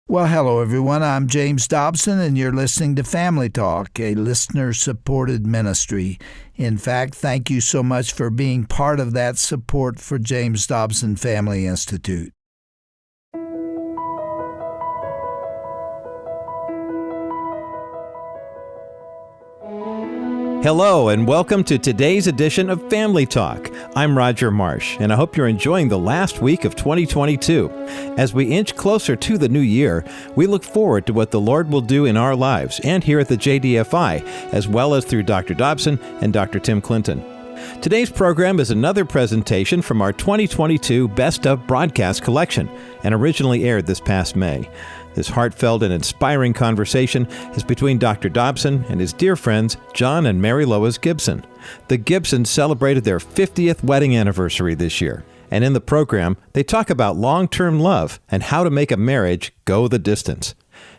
Well, hello, everyone. I'm James Dobson, and you're listening to Family Talk, a listener-supported ministry. In fact, thank you so much for being part of that support for James Dobson Family Institute. Hello, and welcome to today's edition of Family Talk. I'm Roger Marsh, and I hope you're enjoying the last week of 2022. As we inch closer to the new year, we look forward to what the Lord will do in our lives and here at the JDFI, as well as through Dr. Dobson and Dr. Tim Clinton. Today's program is another presentation from our 2022 Best of Broadcast collection and originally aired this past May. This heartfelt and inspiring conversation is between Dr. Dobson and his dear friends, Jon and Marylois Gibson. The Gibsons celebrated their 50th wedding anniversary this year. And in the program, they talk about long-term love and how to make a marriage go the distance.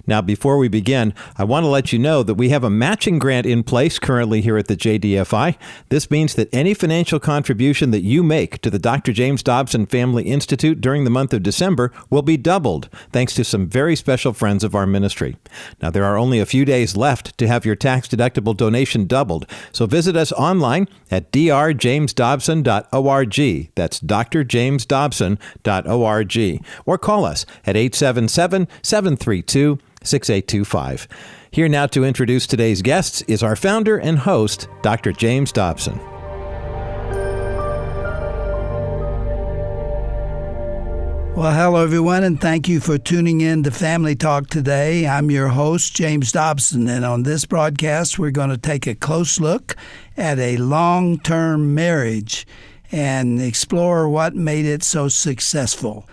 Now, before we begin, I want to let you know that we have a matching grant in place currently here at the JDFI. This means that any financial contribution that you make to the Dr. James Dobson Family Institute during the month of December will be doubled, thanks to some very special friends of our ministry. Now, there are only a few days left to have your tax-deductible donation doubled, so visit us online at drjamesdobson.org. That's drjamesdobson.org. Or call us at 877-732-6825. Here now to introduce today's guests is our founder and host, Dr. James Dobson. Well, hello, everyone, and thank you for tuning in to Family Talk today. I'm your host, James Dobson, and on this broadcast, we're going to take a close look at a long-term marriage and explore what made it so successful.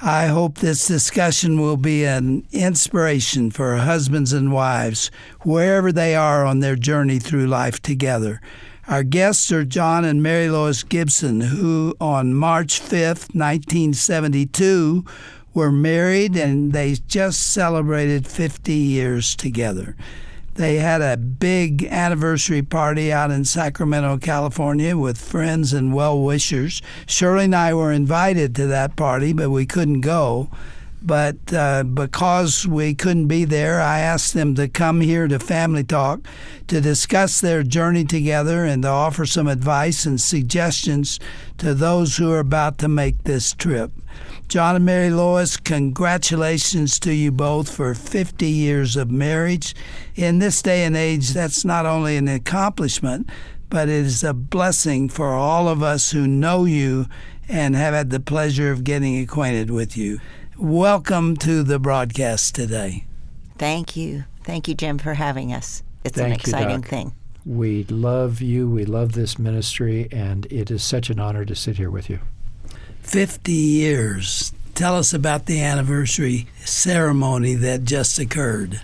I hope this discussion will be an inspiration for husbands and wives, wherever they are on their journey through life together. Our guests are Jon and Marylois Gibson, who on March 5th, 1972, were married, and they just celebrated 50 years together. They had a big anniversary party out in Sacramento, California with friends and well-wishers. Shirley and I were invited to that party, but we couldn't go. But because we couldn't be there, I asked them to come here to Family Talk to discuss their journey together and to offer some advice and suggestions to those who are about to make this trip. Jon and Marylois, congratulations to you both for 50 years of marriage. In this day and age, that's not only an accomplishment, but it is a blessing for all of us who know you and have had the pleasure of getting acquainted with you. Welcome to the broadcast today. Thank you. Thank you, Jim, for having us. It's Thank an exciting you, thing. We love you. We love this ministry, and it is such an honor to sit here with you. 50 years. Tell us about the anniversary ceremony that just occurred.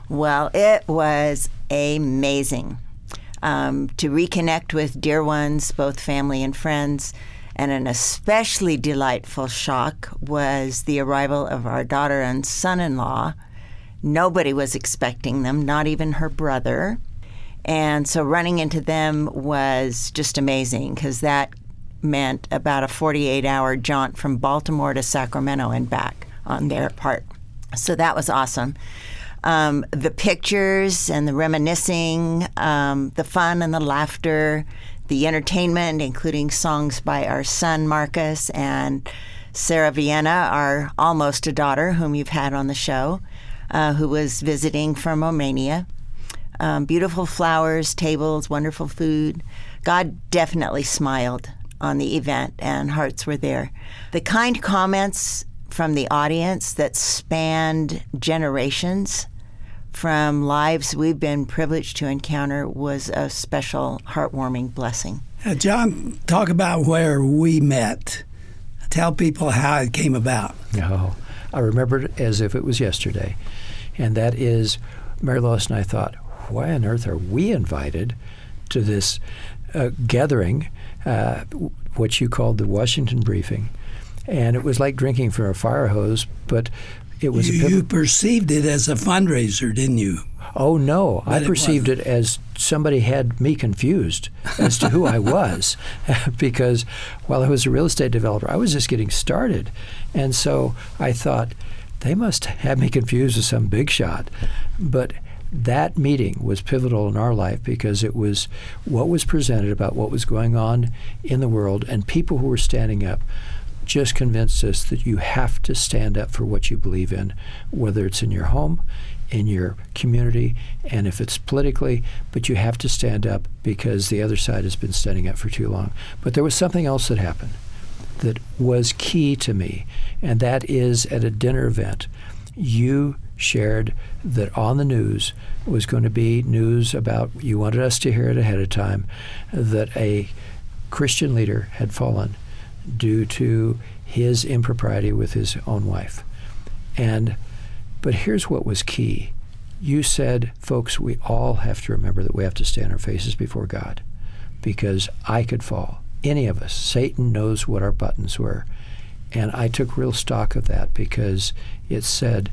Well, it was amazing to reconnect with dear ones, both family and friends. And an especially delightful shock was the arrival of our daughter and son-in-law. Nobody was expecting them, not even her brother. And so running into them was just amazing, because that meant about a 48-hour jaunt from Baltimore to Sacramento and back on their part. So that was awesome. The pictures and the reminiscing, the fun and the laughter, the entertainment, including songs by our son Marcus and Sarah Vienna, our almost a daughter whom you've had on the show, who was visiting from Romania. Beautiful flowers, tables, wonderful food. God definitely smiled on the event, and hearts were there. The kind comments from the audience that spanned generations from lives we've been privileged to encounter was a special, heartwarming blessing. Jon, talk about where we met. Tell people how it came about. Oh, I remember it as if it was yesterday. And that is, Marylois and I thought, why on earth are we invited to this gathering, what you called the Washington briefing? And it was like drinking from a fire hose, but it was you perceived it as a fundraiser, didn't you? Oh, no. I perceived it as somebody had me confused as to who I was, because while I was a real estate developer, I was just getting started. And so I thought, they must have me confused with some big shot. But that meeting was pivotal in our life because it was what was presented about what was going on in the world, and people who were standing up just convinced us that you have to stand up for what you believe in, whether it's in your home, in your community, and if it's politically, but you have to stand up because the other side has been standing up for too long. But there was something else that happened that was key to me, and that is at a dinner event, you shared that on the news was going to be news about, you wanted us to hear it ahead of time, that a Christian leader had fallen due to his impropriety with his own wife. But here's what was key. You said, folks, we all have to remember that we have to stay on our faces before God because I could fall. Any of us. Satan knows what our buttons were. And I took real stock of that because it said,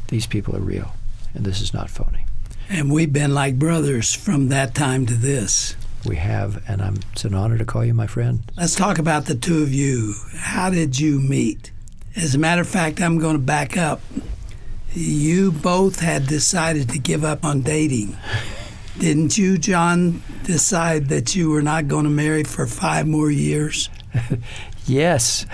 these people are real, and this is not phony. And we've been like brothers from that time to this. We have, and it's an honor to call you my friend. Let's talk about the two of you. How did you meet? As a matter of fact, I'm going to back up. You both had decided to give up on dating. Didn't you, Jon, decide that you were not going to marry for 5 more years? Yes.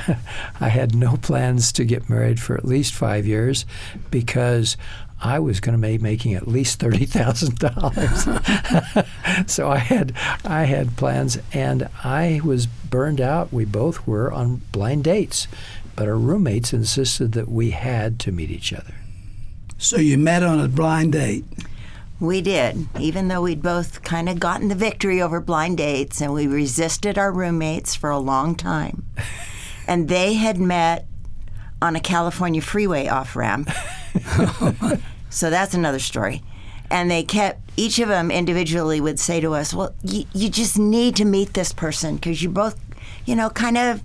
I had no plans to get married for at least 5 years because I was going to be making at least $30,000. So I had plans, and I was burned out. We both were on blind dates, but our roommates insisted that we had to meet each other. So you met on a blind date? We did, even though we'd both kind of gotten the victory over blind dates, and we resisted our roommates for a long time. And they had met on a California freeway off-ramp. So that's another story. And they kept, each of them individually would say to us, well, you just need to meet this person because you're both, kind of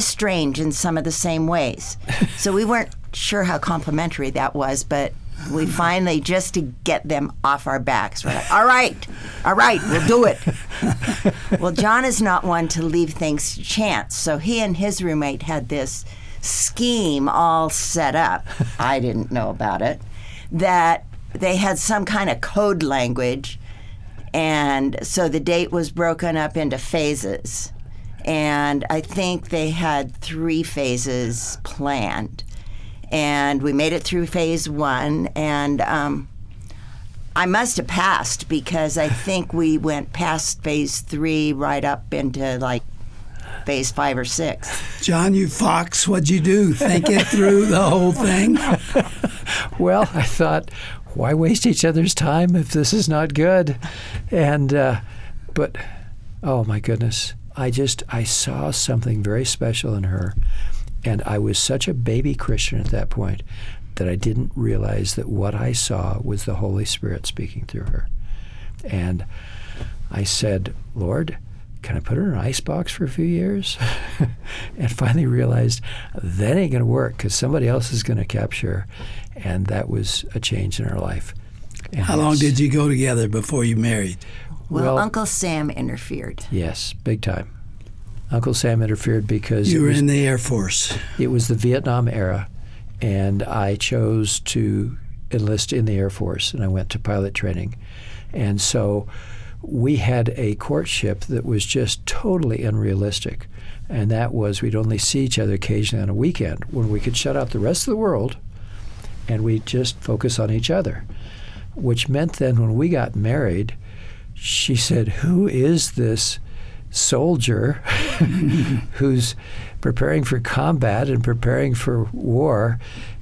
strange in some of the same ways. So we weren't sure how complimentary that was, but we finally, just to get them off our backs, we're like, all right, we'll do it. Well, Jon is not one to leave things to chance, so he and his roommate had this scheme all set up. I didn't know about it. That they had some kind of code language, and so the date was broken up into phases. And I think they had 3 phases planned. And we made it through phase 1, and I must have passed because I think we went past phase 3 right up into like phase 5 or 6. Jon, you fox, what'd you do? Think it through the whole thing? Well, I thought, why waste each other's time if this is not good? And but oh my goodness, I saw something very special in her. And I was such a baby Christian at that point that I didn't realize that what I saw was the Holy Spirit speaking through her. And I said, Lord, can I put her in an icebox for a few years? And finally realized that ain't going to work because somebody else is going to capture her. And that was a change in our life. And how long did you go together before you married? Well, Uncle Sam interfered. Yes, big time. Uncle Sam interfered because you were in the Air Force. It was the Vietnam era, and I chose to enlist in the Air Force, and I went to pilot training. And so we had a courtship that was just totally unrealistic, and that was we'd only see each other occasionally on a weekend when we could shut out the rest of the world and we'd just focus on each other, which meant then when we got married, she said, who is this soldier who's preparing for combat and preparing for war?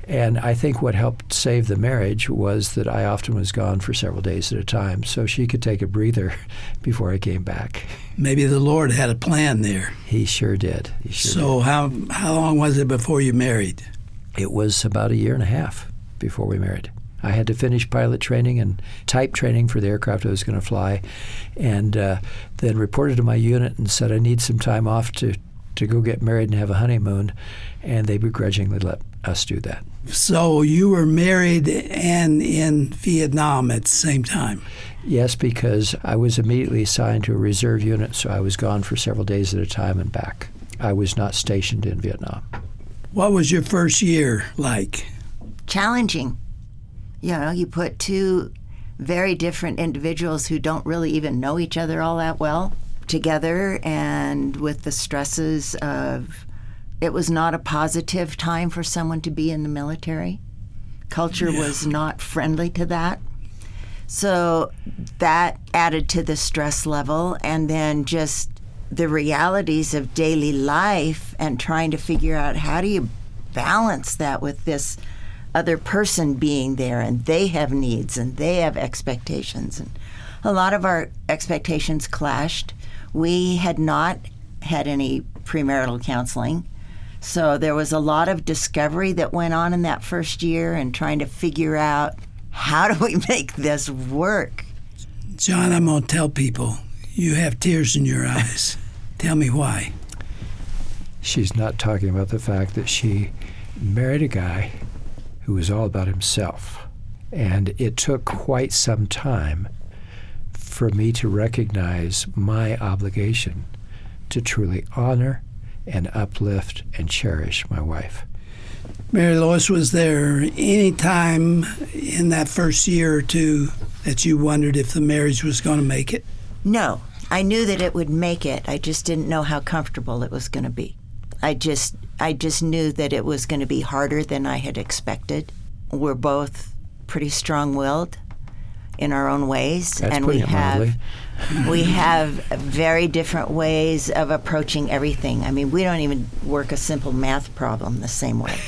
And I think what helped save the marriage was that I often was gone for several days at a time, so she could take a breather before I came back. Maybe the Lord had a plan there. He sure did. So how long was it before you married? It was about 1.5 years before we married. I had to finish pilot training and type training for the aircraft I was going to fly, and then reported to my unit and said I need some time off to go get married and have a honeymoon, and they begrudgingly let us do that. So you were married and in Vietnam at the same time? Yes, because I was immediately assigned to a reserve unit, so I was gone for several days at a time and back. I was not stationed in Vietnam. What was your first year like? challenging. You know, you put two very different individuals who don't really even know each other all that well together, and with the stresses of, it was not a positive time for someone to be in the military. Culture was not friendly to that. So that added to the stress level, and then just the realities of daily life and trying to figure out how do you balance that with this other person being there, and they have needs and they have expectations. And a lot of our expectations clashed. We had not had any premarital counseling, so there was a lot of discovery that went on in that first year and trying to figure out, how do we make this work? Jon, I'm going to tell people, you have tears in your eyes. Tell me why. She's not talking about the fact that she married a guy who was all about himself. And it took quite some time for me to recognize my obligation to truly honor and uplift and cherish my wife. Marylois, was there any time in that first year or two that you wondered if the marriage was going to make it? No. I knew that it would make it. I just didn't know how comfortable it was going to be. I just knew that it was going to be harder than I had expected. We're both pretty strong-willed in our own ways. That's and we have very different ways of approaching everything. I mean, we don't even work a simple math problem the same way.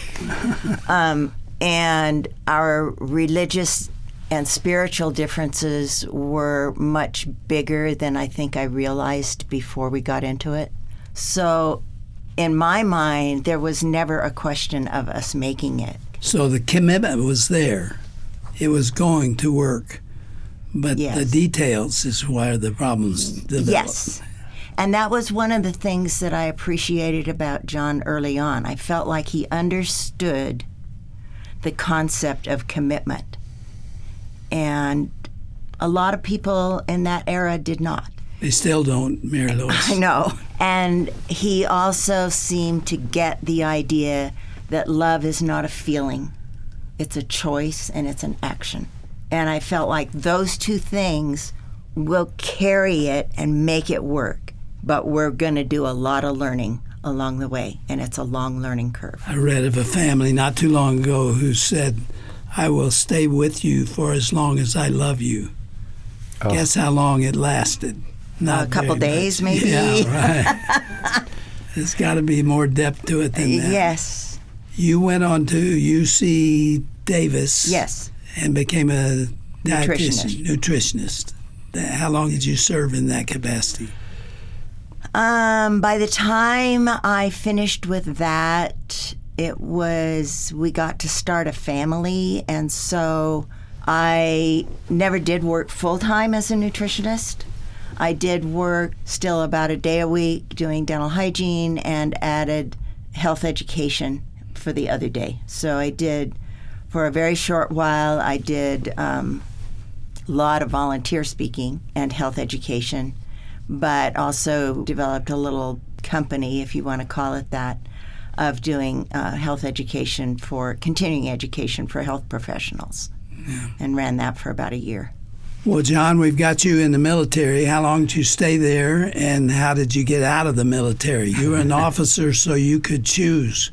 And our religious and spiritual differences were much bigger than I think I realized before we got into it. So in my mind, there was never a question of us making it. So the commitment was there. It was going to work. But the details is where the problems developed. Yes. And that was one of the things that I appreciated about Jon early on. I felt like he understood the concept of commitment. And a lot of people in that era did not. They still don't, Marylois. I know. And he also seemed to get the idea that love is not a feeling. It's a choice and it's an action. And I felt like those two things will carry it and make it work. But we're going to do a lot of learning along the way, and it's a long learning curve. I read of a family not too long ago who said, I will stay with you for as long as I love you. Oh. Guess how long it lasted? Not a couple days, maybe? Yeah, right. There's got to be more depth to it than that. Yes. You went on to UC Davis. Yes. And became a nutritionist. How long did you serve in that capacity? By the time I finished with that, we got to start a family, and so I never did work full-time as a nutritionist. I did work still about a day a week doing dental hygiene and added health education for the other day. So I did, for a very short while, I did a lot of volunteer speaking and health education, but also developed a little company, if you want to call it that, of doing health education for continuing education for health professionals, and ran that for about a year. Well, Jon, we've got you in the military. How long did you stay there, and how did you get out of the military? You were an officer, so you could choose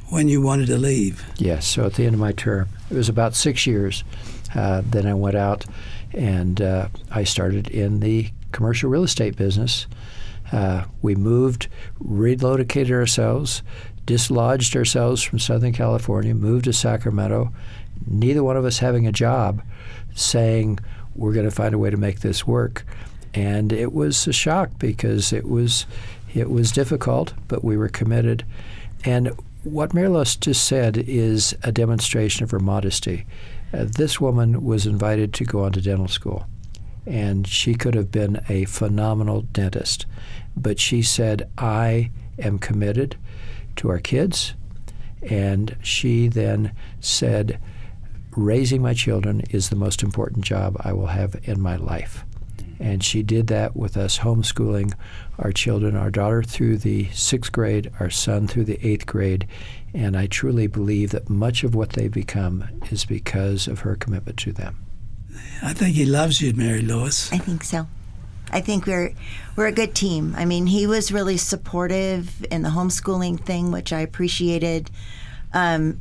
when you wanted to leave. Yes, so at the end of my term, it was about 6 years. Then I went out and I started in the commercial real estate business. We moved, relocated ourselves, dislodged ourselves from Southern California, moved to Sacramento, neither one of us having a job, saying we're going to find a way to make this work. And it was a shock because it was difficult, but we were committed. And what Marylois just said is a demonstration of her modesty. This woman was invited to go on to dental school, and she could have been a phenomenal dentist. But she said, I am committed to our kids. And she then said, raising my children is the most important job I will have in my life. And she did that with us homeschooling our children, our daughter through the 6th grade, our son through the 8th grade. And I truly believe that much of what they've become is because of her commitment to them. I think he loves you, Marylois. I think so. I think we're a good team. I mean, he was really supportive in the homeschooling thing, which I appreciated.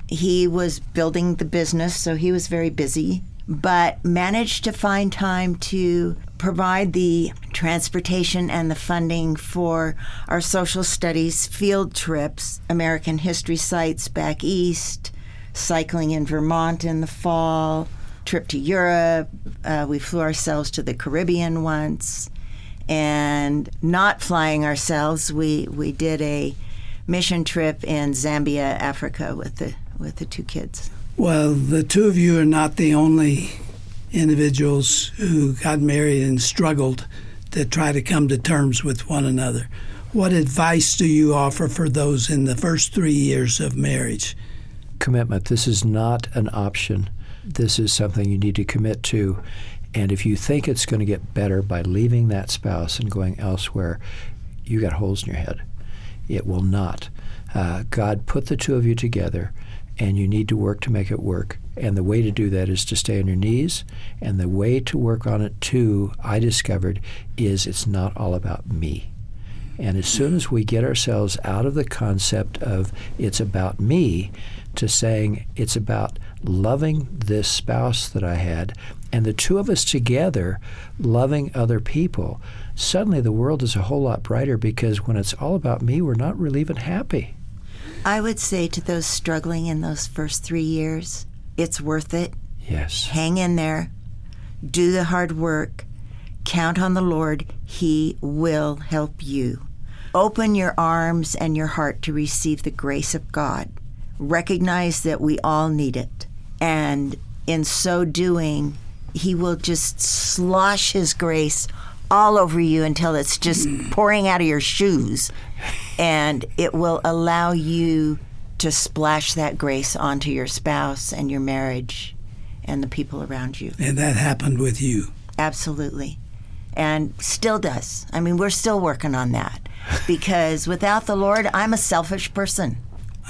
He was building the business, so he was very busy, but managed to find time to provide the transportation and the funding for our social studies field trips, American history sites back east, cycling in Vermont in the fall, trip to Europe. We flew ourselves to the Caribbean once. And not flying ourselves, we did a mission trip in Zambia, Africa, with the 2 kids. Well, the 2 of you are not the only individuals who got married and struggled to try to come to terms with one another. What advice do you offer for those in the first 3 years of marriage? Commitment. This is not an option. This is something you need to commit to. And if you think it's going to get better by leaving that spouse and going elsewhere, you got holes in your head. It will not. God put the 2 of you together, and you need to work to make it work. And the way to do that is to stay on your knees. And the way to work on it, too, I discovered, is it's not all about me. And as soon as we get ourselves out of the concept of it's about me to saying it's about loving this spouse that I had, and the 2 of us together loving other people, suddenly the world is a whole lot brighter, because when it's all about me, we're not really even happy. I would say to those struggling in those first 3 years, it's worth it. Yes. Hang in there. Do the hard work. Count on the Lord. He will help you. Open your arms and your heart to receive the grace of God. Recognize that we all need it. And in so doing, He will just slosh His grace all over you until it's just pouring out of your shoes. And it will allow you to splash that grace onto your spouse and your marriage and the people around you. And that happened with you. Absolutely. And still does. I mean, we're still working on that. Because without the Lord, I'm a selfish person.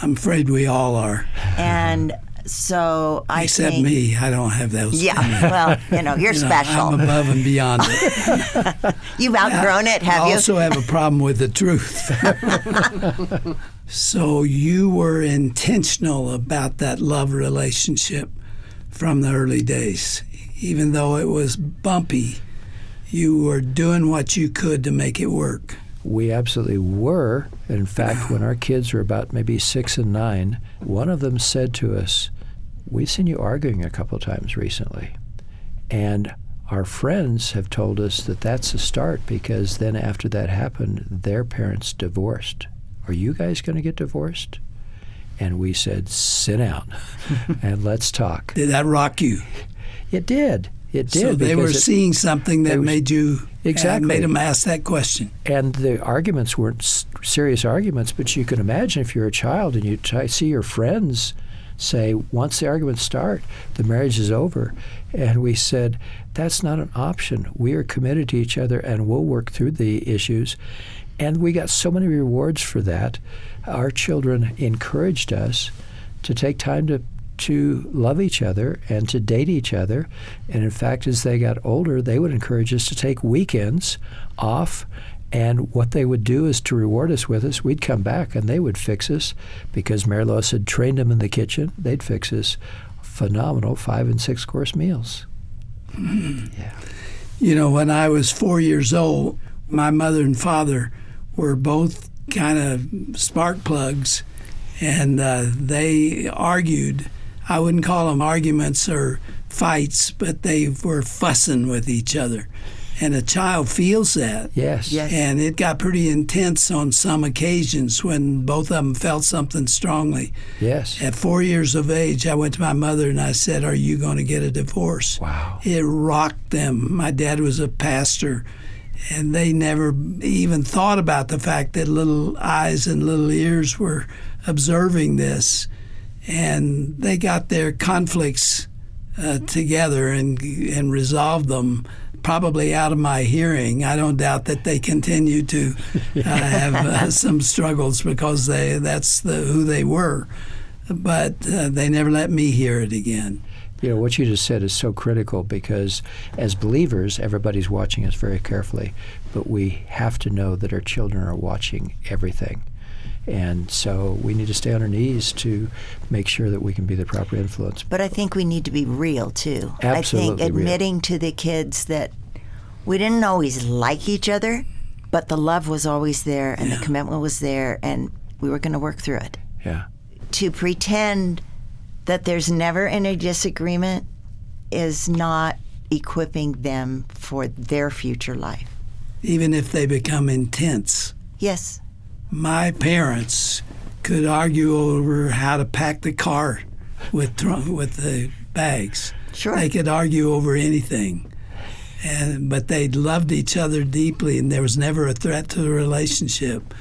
I'm afraid we all are. And so I Except think, me. I don't have those. Yeah, well, you're special. I'm above and beyond it. You've outgrown it, have you? I also have a problem with the truth. So you were intentional about that love relationship from the early days. Even though it was bumpy, you were doing what you could to make it work. We absolutely were. In fact, when our kids were about maybe 6 and 9, one of them said to us, "We've seen you arguing a couple of times recently." And our friends have told us that that's a start, because then after that happened, their parents divorced. Are you guys going to get divorced? And we said, sit down and let's talk. Did that rock you? It did. It did. So they were seeing something that made you exactly made them ask that question. And the arguments weren't serious arguments, but you can imagine if you're a child and you see your friends say, once the arguments start, the marriage is over. And we said, that's not an option. We are committed to each other, and we'll work through the issues. And we got so many rewards for that. Our children encouraged us to take time to love each other and to date each other. And in fact, as they got older, they would encourage us to take weekends off. And what they would do is to reward us with us. We'd come back and they would fix us, because Marylois had trained them in the kitchen. They'd fix us phenomenal 5- and 6-course meals. Yeah. You know, when I was 4 years old, my mother and father were both kind of spark plugs, and they argued. I wouldn't call them arguments or fights, but they were fussing with each other. And a child feels that. Yes. And it got pretty intense on some occasions when both of them felt something strongly. Yes. At 4 years of age, I went to my mother and I said, "Are you going to get a divorce?" Wow. It rocked them. My dad was a pastor, and they never even thought about the fact that little eyes and little ears were observing this. And they got their conflicts together and resolved them probably out of my hearing. I don't doubt that they continue to have some struggles because that's who they were. But they never let me hear it again. You know, what you just said is so critical because as believers, everybody's watching us very carefully, but we have to know that our children are watching everything. And so we need to stay on our knees to make sure that we can be the proper influence. But I think we need to be real, too. Absolutely I think admitting to the kids that we didn't always like each other, but the love was always there and the commitment was there, and we were going to work through it. Yeah. To pretend that there's never any disagreement is not equipping them for their future life. Even if they become intense. Yes. My parents could argue over how to pack the car with the bags. Sure. They could argue over anything. But they loved each other deeply, and there was never a threat to the relationship.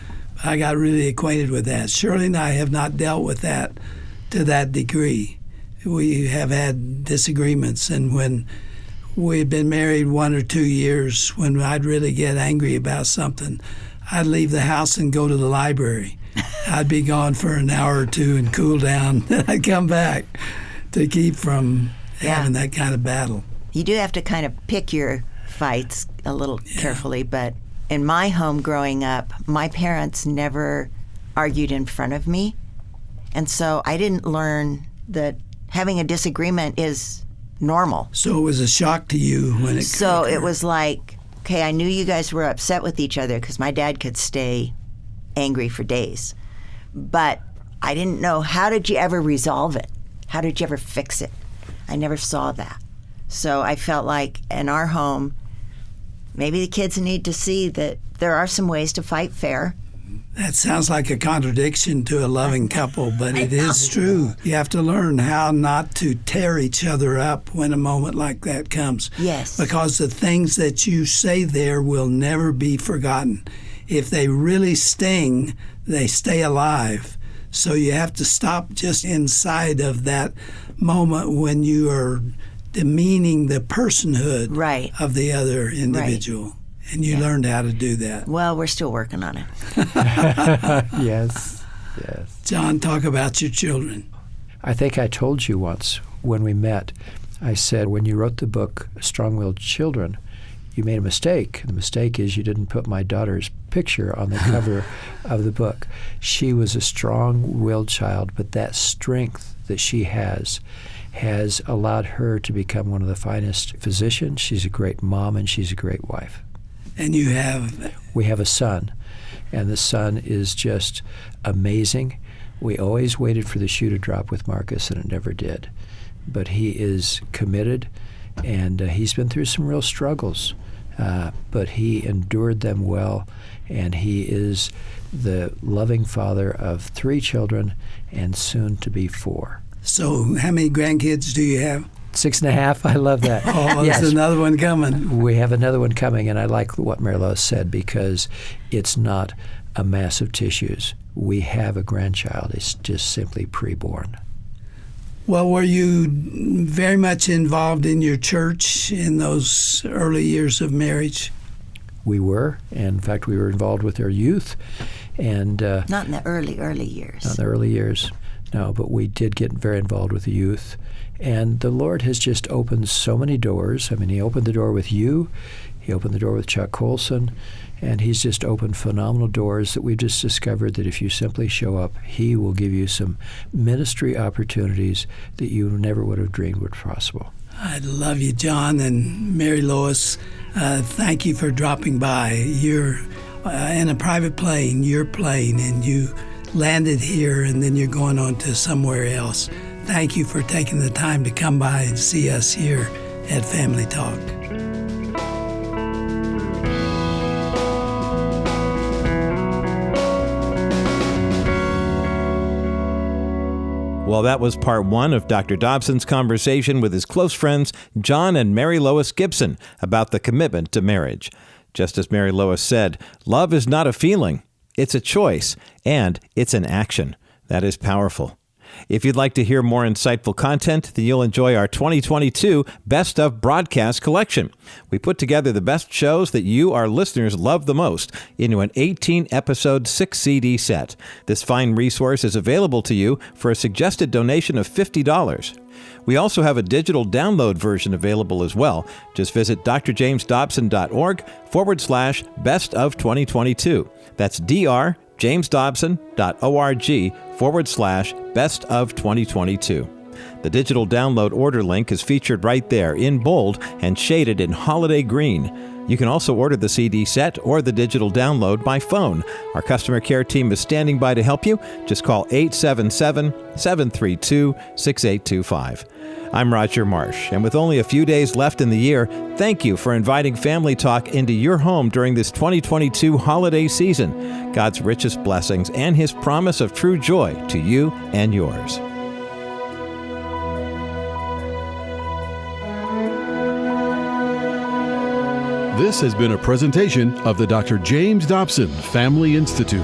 I got really acquainted with that. Shirley and I have not dealt with that to that degree. We have had disagreements, and when we'd been married 1 or 2 years, when I'd really get angry about something, I'd leave the house and go to the library. I'd be gone for an hour or two and cool down, then I'd come back to keep from having that kind of battle. You do have to kind of pick your fights a little carefully, but in my home growing up, my parents never argued in front of me. And so I didn't learn that having a disagreement is normal. So it was a shock to you when it So occurred. it was like, okay, I knew you guys were upset with each other because my dad could stay angry for days. But I didn't know, how did you ever resolve it? How did you ever fix it? I never saw that. So I felt like in our home, maybe the kids need to see that there are some ways to fight fair. That sounds like a contradiction to a loving couple, but it is true. You have to learn how not to tear each other up when a moment like that comes. Yes. Because the things that you say there will never be forgotten. If they really sting, they stay alive. So you have to stop just inside of that moment when you are demeaning the personhood of the other individual. Right. And you learned how to do that. Well, we're still working on it. Yes. Jon, talk about your children. I think I told you once when we met, I said, when you wrote the book, Strong-Willed Children, you made a mistake. The mistake is you didn't put my daughter's picture on the cover of the book. She was a strong-willed child, but that strength that she has allowed her to become one of the finest physicians. She's a great mom, and she's a great wife. And you have? We have a son, and the son is just amazing. We always waited for the shoe to drop with Marcus, and it never did. But he is committed, and he's been through some real struggles, but he endured them well, and he is the loving father of 3 children and soon to be 4. So how many grandkids do you have? 6.5. I love that. Oh, yes. There's another one coming. We have another one coming, and I like what Marylois said because it's not a mass of tissues. We have a grandchild. It's just simply preborn. Well, were you very much involved in your church in those early years of marriage? We were. And in fact, we were involved with our youth. And not in the early years. Not in the early years, no, but we did get very involved with the youth. And the Lord has just opened so many doors. I mean, he opened the door with you. He opened the door with Chuck Colson. And he's just opened phenomenal doors that we've just discovered that if you simply show up, he will give you some ministry opportunities that you never would have dreamed were possible. I love you, Jon and Marylois. Thank you for dropping by. You're in a private plane, your plane, and you landed here, and then you're going on to somewhere else. Thank you for taking the time to come by and see us here at Family Talk. Well, that was part 1 of Dr. Dobson's conversation with his close friends, Jon and Marylois Gibson, about the commitment to marriage. Just as Marylois said, love is not a feeling, it's a choice, and it's an action. That is powerful. If you'd like to hear more insightful content, then you'll enjoy our 2022 Best of Broadcast collection. We put together the best shows that you, our listeners, love the most into an 18-episode 6-CD set. This fine resource is available to you for a suggested donation of $50. We also have a digital download version available as well. Just visit drjamesdobson.org/best of 2022. That's drjamesdobson.org/best of 2022. The digital download order link is featured right there in bold and shaded in holiday green. You can also order the CD set or the digital download by phone. Our customer care team is standing by to help you. Just call 877-732-6825. I'm Roger Marsh, and with only a few days left in the year, thank you for inviting Family Talk into your home during this 2022 holiday season. God's richest blessings and His promise of true joy to you and yours. This has been a presentation of the Dr. James Dobson Family Institute.